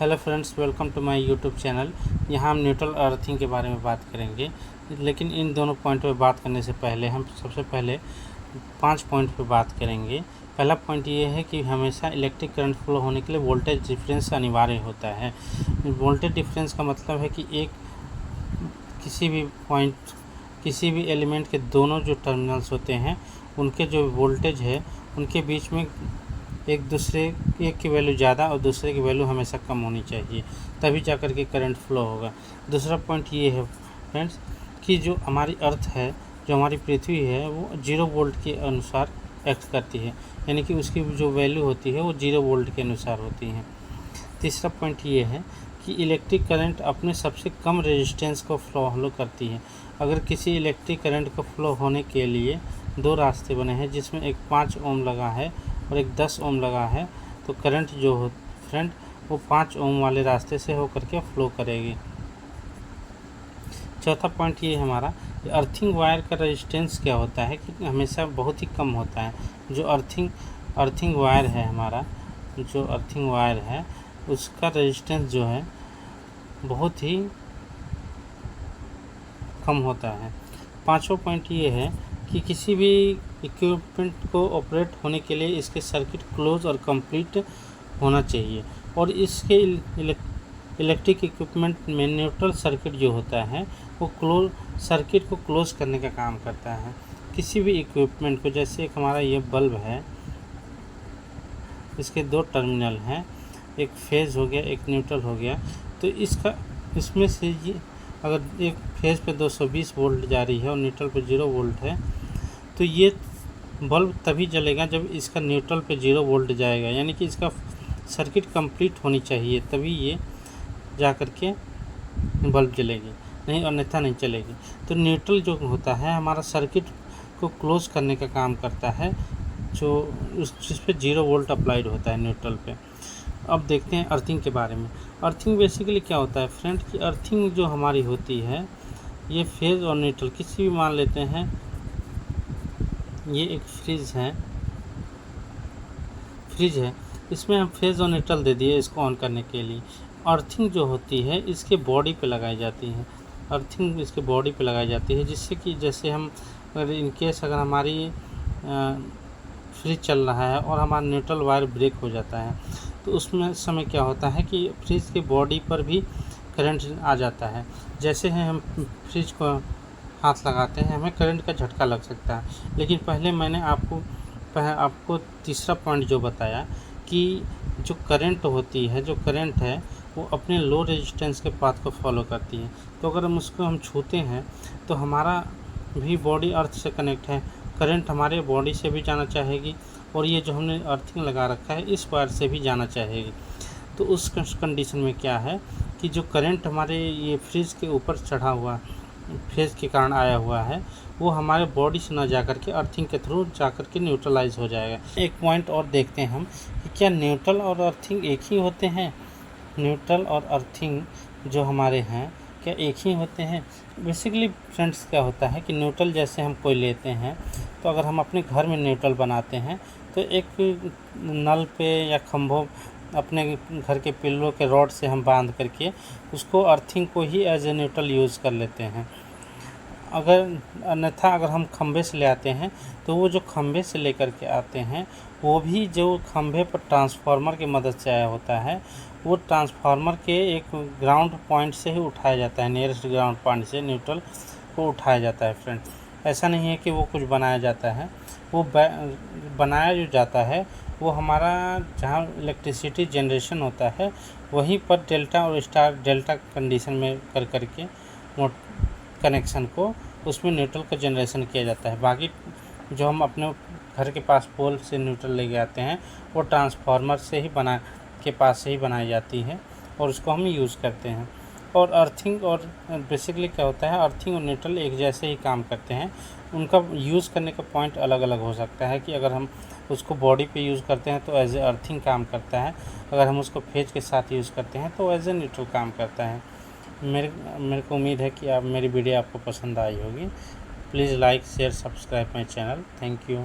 Hello friends, welcome to my YouTube channel. यहाँ हम neutral earthing के बारे में बात करेंगे, लेकिन इन दोनों पॉइंट पे बात करने से पहले हम सबसे पहले 5 पॉइंट पे बात करेंगे। पहला पॉइंट ये है कि हमेशा इलेक्ट्रिक करंट फ्लो होने के लिए वोल्टेज डिफरेंस अनिवार्य होता है। वोल्टेज डिफरेंस का मतलब है कि किसी भी एलिमेंट के दोनों जो टर्मिनल्स होते हैं उनके जो वोल्टेज है उनके बीच में एक की वैल्यू ज़्यादा और दूसरे की वैल्यू हमेशा कम होनी चाहिए, तभी जाकर के करंट फ्लो होगा। दूसरा पॉइंट ये है फ्रेंड्स कि जो हमारी अर्थ है, जो हमारी पृथ्वी है, वो 0 वोल्ट के अनुसार एक्ट करती है, यानी कि उसकी जो वैल्यू होती है वो 0 वोल्ट के अनुसार होती है। तीसरा पॉइंट ये है कि इलेक्ट्रिक करंट अपने सबसे कम रेजिस्टेंस को फ्लो करती है। अगर किसी इलेक्ट्रिक करंट को फ्लो होने के लिए 2 रास्ते बने हैं, जिसमें एक 5 ओम लगा है और एक 10 ओम लगा है, तो करंट जो हो फ्रेंड वो 5 ओम वाले रास्ते से होकर के फ्लो करेगी। चौथा पॉइंट ये हमारा अर्थिंग वायर का रेजिस्टेंस क्या होता है कि हमेशा बहुत ही कम होता है। जो अर्थिंग वायर है, हमारा जो अर्थिंग वायर है उसका रेजिस्टेंस जो है बहुत ही कम होता है। पांचवा पॉइंट ये है कि किसी भी इक्विपमेंट को ऑपरेट होने के लिए इसके सर्किट क्लोज और कंप्लीट होना चाहिए, और इसके इलेक्ट्रिक इक्विपमेंट में न्यूट्रल सर्किट जो होता है वो सर्किट को क्लोज करने का काम करता है। किसी भी इक्विपमेंट को, जैसे एक हमारा ये बल्ब है, इसके 2 टर्मिनल हैं, एक फेज हो गया, एक न्यूट्रल हो गया, तो इसमें से ये अगर एक फेज पे 220 वोल्ट जा रही है और न्यूट्रल पे 0 वोल्ट है, तो ये बल्ब तभी जलेगा जब इसका न्यूट्रल पे 0 वोल्ट जाएगा, यानी कि इसका सर्किट कंप्लीट होनी चाहिए, तभी ये जा कर के बल्ब जलेगी, नहीं अन्यथा नहीं चलेगी। तो न्यूट्रल जो होता है हमारा सर्किट को क्लोज करने का काम करता है, जो जिस पे 0 वोल्ट अप्लाइड होता है न्यूट्रल पे। अब देखते हैं अर्थिंग के बारे में। अर्थिंग बेसिकली क्या होता है फ्रेंड कि अर्थिंग जो हमारी होती है, ये फेज और न्यूट्रल किसी भी मान लेते हैं। ये एक फ्रिज है, इसमें हम फेज और न्यूट्रल दे दिए इसको ऑन करने के लिए। अर्थिंग जो होती है इसके बॉडी पे लगाई जाती है, अर्थिंग इसके बॉडी पे लगाई जाती है, जिससे कि जैसे हम अगर हमारी फ्रिज चल रहा है और हमारा न्यूट्रल वायर ब्रेक हो जाता है, तो उसमें समय क्या होता है कि फ्रिज के बॉडी पर भी करंट आ जाता है। जैसे ही हम फ्रिज को हाथ लगाते हैं हमें करंट का झटका लग सकता है। लेकिन पहले मैंने आपको तीसरा पॉइंट जो बताया कि जो करंट है वो अपने लो रेजिस्टेंस के पाथ को फॉलो करती है। तो अगर हम छूते हैं तो हमारा भी बॉडी अर्थ से कनेक्ट है, करंट हमारे बॉडी से भी जाना चाहेगी, और ये जो हमने अर्थिंग लगा रखा है इस वायर से भी जाना चाहेगी। तो उस कंडीशन में क्या है कि जो करंट हमारे ये फ्रिज के ऊपर चढ़ा हुआ फेज के कारण आया हुआ है, वो हमारे बॉडी से ना जाकर के अर्थिंग के थ्रू जाकर के न्यूट्रलाइज हो जाएगा। एक पॉइंट और देखते हैं हम कि क्या न्यूट्रल और अर्थिंग एक ही होते हैं। न्यूट्रल और अर्थिंग जो हमारे हैं क्या एक ही होते हैं? बेसिकली फ्रेंड्स क्या होता है कि न्यूट्रल जैसे हम कोई लेते हैं, तो अगर हम अपने घर में न्यूट्रल बनाते हैं तो एक नल पे या खंभों अपने घर के पिल्लों के रॉड से हम बांध करके उसको अर्थिंग को ही एज ए न्यूट्रल यूज़ कर लेते हैं। अन्यथा अगर हम खंभे से ले आते हैं तो वो जो खंभे से लेकर के आते हैं वो भी जो खंभे पर ट्रांसफार्मर की मदद से आया होता है, वो ट्रांसफार्मर के एक ग्राउंड पॉइंट से ही उठाया जाता है, नियरेस्ट ग्राउंड पॉइंट से न्यूट्रल को उठाया जाता है फ्रेंड। ऐसा नहीं है कि वो कुछ बनाया जाता है, वो बनाया जो जाता है वो हमारा जहाँ इलेक्ट्रिसिटी जनरेशन होता है वहीं पर डेल्टा और स्टार डेल्टा कंडीशन में कर करके कनेक्शन को उसमें न्यूट्रल का जनरेशन किया जाता है। बाकी जो हम अपने घर के पास पोल से न्यूट्रल लेके आते हैं वो ट्रांसफार्मर से ही बनाई जाती है और उसको हम यूज़ करते हैं। और अर्थिंग और बेसिकली क्या होता है, अर्थिंग और न्यूट्रल एक जैसे ही काम करते हैं, उनका यूज़ करने का पॉइंट अलग अलग हो सकता है कि अगर हम उसको बॉडी पे यूज़ करते हैं तो एज ए अर्थिंग काम करता है, अगर हम उसको फेज के साथ यूज़ करते हैं तो एज ए न्यूट्रल काम करता है। मेरे को उम्मीद है कि मेरी वीडियो आपको पसंद आई होगी। Please like share subscribe my channel. Thank you.